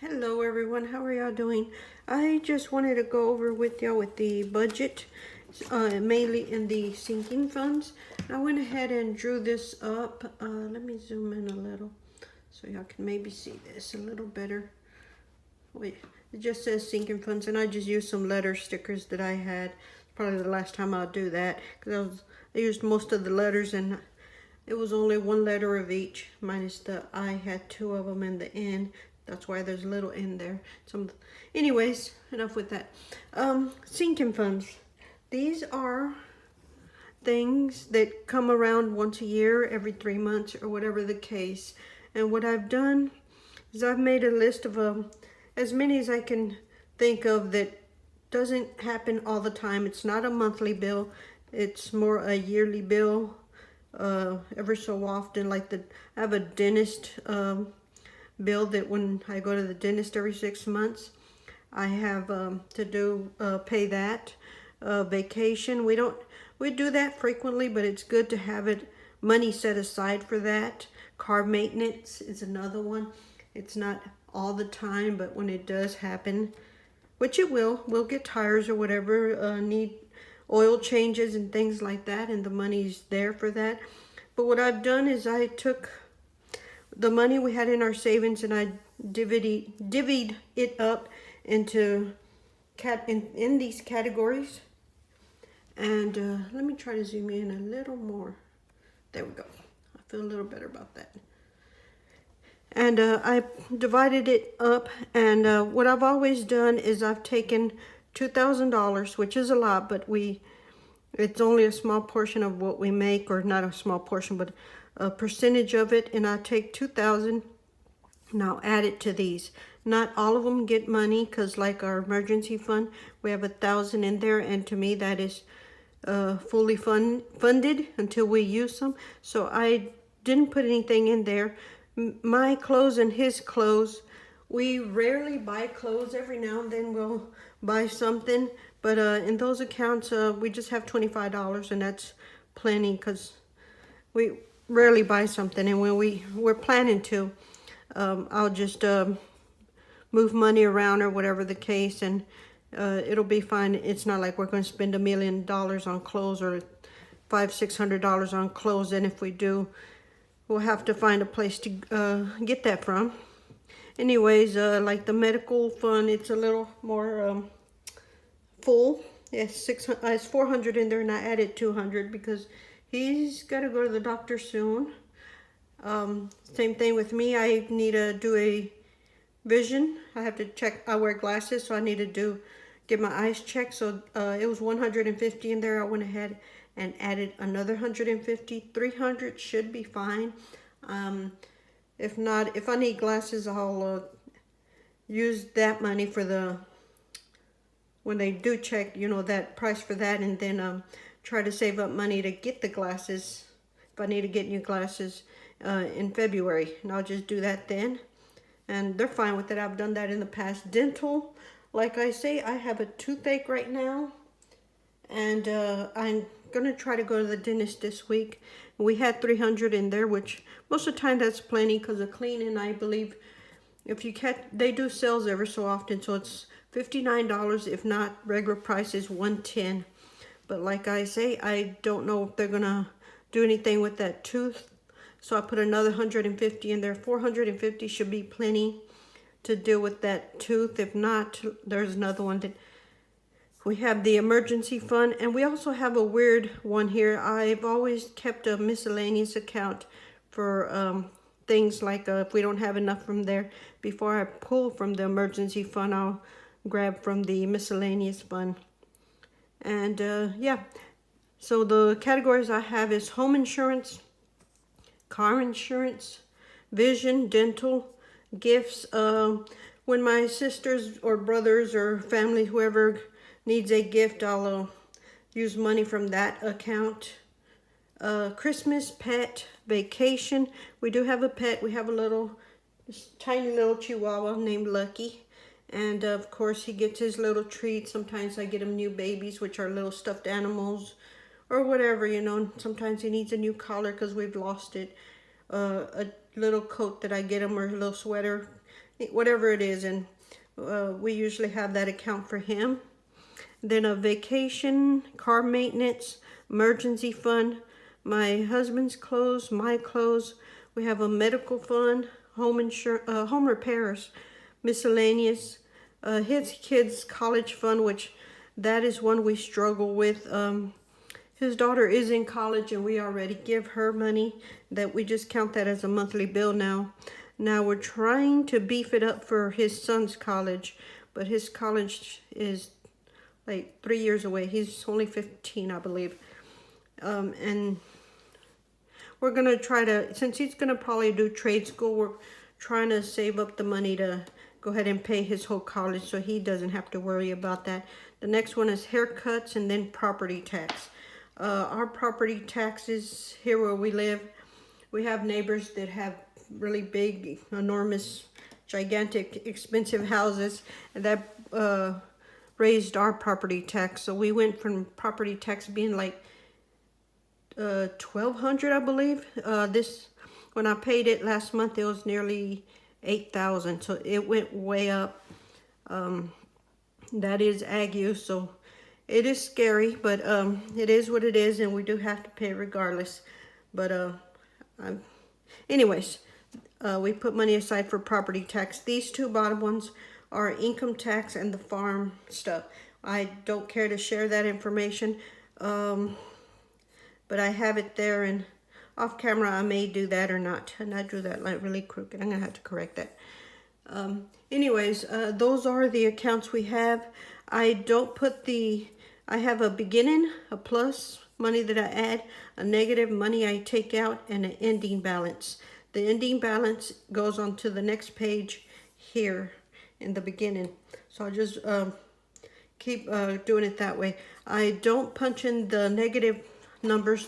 Hello everyone, how are y'all doing? I just wanted to go over with y'all with the budget, mainly in the sinking funds. I went ahead and drew this up. Let me zoom in a little so y'all can maybe see this a little better. Wait, it just says sinking funds, and I just used some letter stickers that I had. Probably the last time I'll do that because I used most of the letters and it was only one letter of each, minus the I had two of them in the N. That's why there's a little N there. Anyways, enough with that. Sinking funds. These are things that come around once a year, every 3 months, or whatever the case. And what I've done is I've made a list of as many as I can think of that doesn't happen all the time. It's not a monthly bill. It's more a yearly bill. Ever so often, like I have a dentist bill that when I go to the dentist every 6 months, I have to do pay that. Vacation, we do that frequently, but it's good to have money set aside for that. Car maintenance is another one. It's not all the time, but when it does happen, which it will, we'll get tires or whatever, need oil changes and things like that, and the money's there for that. But what I've done is I took the money we had in our savings and I divvied it up into in these categories. And let me try to zoom in a little more. There we go. I feel a little better about that. And I divided it up, and what I've always done is I've taken $2,000, which is a lot, but it's only a small portion of what we make, or not a small portion, but a percentage of it, and I take 2,000 and I'll add it to these. Not all of them get money, because like our emergency fund, we have 1,000 in there, and to me that is fully funded until we use them. So I didn't put anything in there. My clothes and his clothes, we rarely buy clothes. Every now and then we'll buy something, but in those accounts we just have $25, and that's plenty because we rarely buy something. And when we're planning to, I'll just move money around or whatever the case, and it'll be fine. It's not like we're going to spend $1 million on clothes or $500-600 on clothes, and if we do, we'll have to find a place to get that from. Anyways, like the medical fund, it's a little more full. It's 400 in there, and I added 200 because he's got to go to the doctor soon. Same thing with me. I need to do a vision. I have to check. I wear glasses, so I need to get my eyes checked. So it was 150 in there. I went ahead and added another 150. 300 should be fine. If not, if I need glasses, I'll use that money for when they do check, that price for that, and then try to save up money to get the glasses if I need to get new glasses in February, and I'll just do that then. And they're fine with it. I've done that in the past. Dental, like I say, I have a toothache right now, and I'm gonna try to go to the dentist this week. We had 300 in there, which most of the time that's plenty because of cleaning. I believe if you catch, they do sales every so often, so it's $59. If not, regular price is $110. But like I say, I don't know if they're gonna do anything with that tooth, so I put another 150 in there. 450 should be plenty to deal with that tooth. If not, there's another one that we have, the emergency fund, and we also have a weird one here. I've always kept a miscellaneous account for things like if we don't have enough from there. Before I pull from the emergency fund, I'll grab from the miscellaneous fund. And yeah, so the categories I have is home insurance, car insurance, vision, dental, gifts. When my sisters or brothers or family, whoever needs a gift, I'll use money from that account. Christmas, pet, vacation. We do have a pet. We have a tiny little chihuahua named Lucky. And of course he gets his little treats. Sometimes I get him new babies, which are little stuffed animals or whatever, Sometimes he needs a new collar because we've lost it. A little coat that I get him, or a little sweater, whatever it is, and we usually have that account for him. Then a vacation, car maintenance, emergency fund, my husband's clothes, my clothes. We have a medical fund, home insurance, home repairs, miscellaneous, his kids' college fund, which that is one we struggle with. His daughter is in college, and we already give her money. That we just count that as a monthly bill now. Now we're trying to beef it up for his son's college, but his college is like 3 years away. He's only 15, I believe. And we're gonna try to, since he's gonna probably do trade school, we're trying to save up the money to go ahead and pay his whole college so he doesn't have to worry about that. The next one is haircuts, and then property tax. Our property taxes here where we live, we have neighbors that have really big, enormous, gigantic, expensive houses, and that raised our property tax. So we went from property tax being like $1,200, I believe. When I paid it last month, it was nearly $8,000. So it went way up. That is Ague, so it is scary, but it is what it is, and we do have to pay regardless. But anyways, we put money aside for property tax. These two bottom ones are income tax and the farm stuff. I don't care to share that information, but I have it there, and off camera I may do that or not. And I drew that like really crooked. I'm gonna have to correct that. Anyways, those are the accounts we have. I don't put I have a beginning, a plus, money that I add, a negative, money I take out, and an ending balance. The ending balance goes on to the next page here in the beginning. So I'll just keep doing it that way. I don't punch in the negative numbers,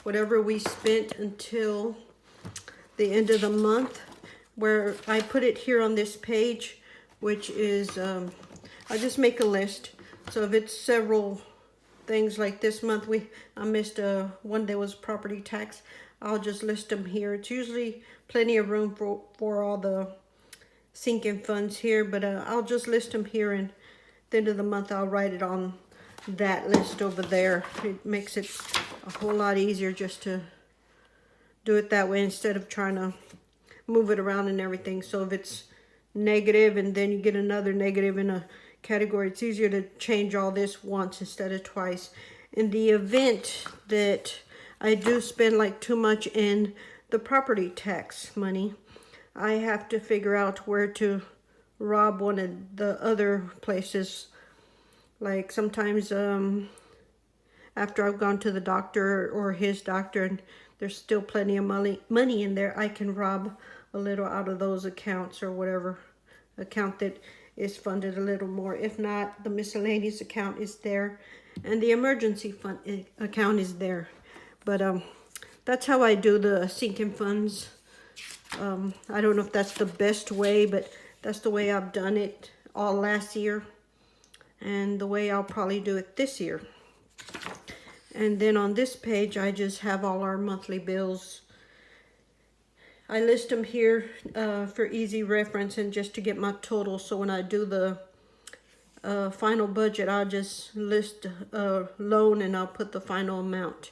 whatever we spent until the end of the month, where I put it here on this page, which is, I just make a list. So if it's several things, like this month I missed one that was property tax, I'll just list them here. It's usually plenty of room for all the sinking funds here, but I'll just list them here, and at the end of the month I'll write it on that list over there. It makes it a whole lot easier just to do it that way instead of trying to move it around and everything. So if it's negative and then you get another negative in a category, it's easier to change all this once instead of twice. In the event that I do spend like too much in the property tax money, I have to figure out where to rob one of the other places. Like sometimes after I've gone to the doctor or his doctor and there's still plenty of money in there, I can rob a little out of those accounts, or whatever account that is funded a little more. If not, the miscellaneous account is there, and the emergency fund account is there. But that's how I do the sinking funds. I don't know if that's the best way, but that's the way I've done it all last year, and the way I'll probably do it this year. And then on this page, I just have all our monthly bills. I list them here for easy reference and just to get my total. So when I do the final budget, I'll just list a loan and I'll put the final amount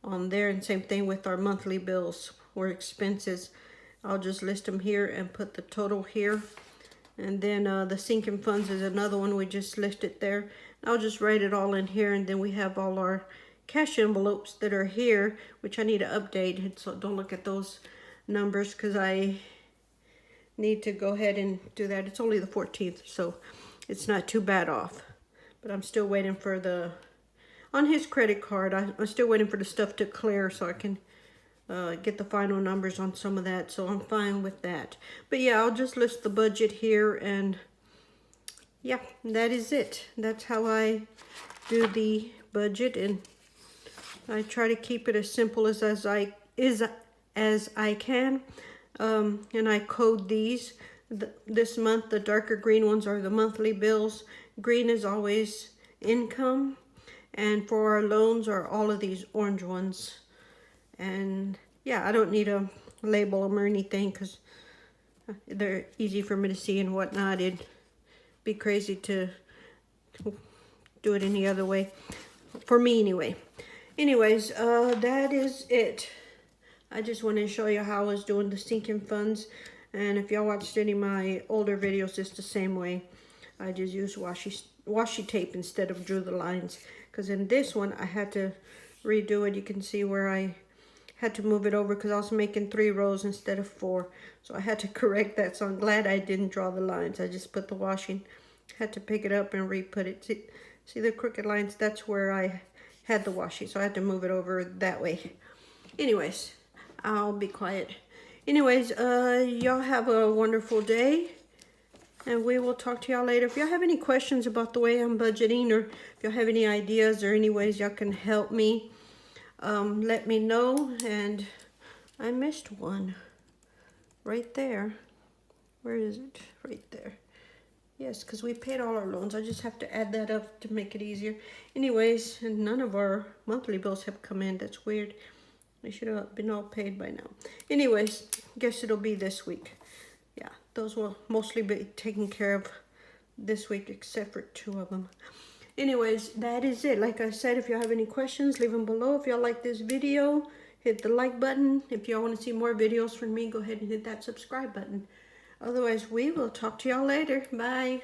on there. And same thing with our monthly bills or expenses. I'll just list them here and put the total here. And then the sinking funds is another one. We just list it there. I'll just write it all in here, and then we have all our cash envelopes that are here, which I need to update. So don't look at those numbers because I need to go ahead and do that. It's only the 14th, so it's not too bad off. But I'm still waiting for on his credit card, I'm still waiting for the stuff to clear so I can get the final numbers on some of that. So I'm fine with that. But yeah, I'll just list the budget here, and yeah, that is it. That's how I do the budget, and I try to keep it as simple as I can. And I code these. This month, the darker green ones are the monthly bills. Green is always income. And for our loans are all of these orange ones. And yeah, I don't need to label them or anything because They're easy for me to see and whatnot. It'd be crazy to do it any other way. For me anyway. Anyways, that is it. I just wanted to show you how I was doing the sinking funds. And if y'all watched any of my older videos, it's the same way. I just used washi tape instead of drew the lines. Because in this one, I had to redo it. You can see where I had to move it over because I was making 3 rows instead of 4. So I had to correct that. So I'm glad I didn't draw the lines. I just put the washing. Had to pick it up and re-put it. See the crooked lines? That's where I had the washi. So I had to move it over that way. Anyways, I'll be quiet. Anyways, y'all have a wonderful day. And we will talk to y'all later. If y'all have any questions about the way I'm budgeting, or if y'all have any ideas or any ways y'all can help me, let me know. And I missed one right there. Where is it? Right there. Yes, because we paid all our loans. I just have to add that up to make it easier. Anyways, and none of our monthly bills have come in. That's weird. They should have been all paid by now. Anyways, guess it'll be this week. Yeah, those will mostly be taken care of this week, except for 2 of them. Anyways, that is it. Like I said, if y'all have any questions, leave them below. If y'all like this video, hit the like button. If y'all want to see more videos from me, go ahead and hit that subscribe button. Otherwise, we will talk to y'all later. Bye.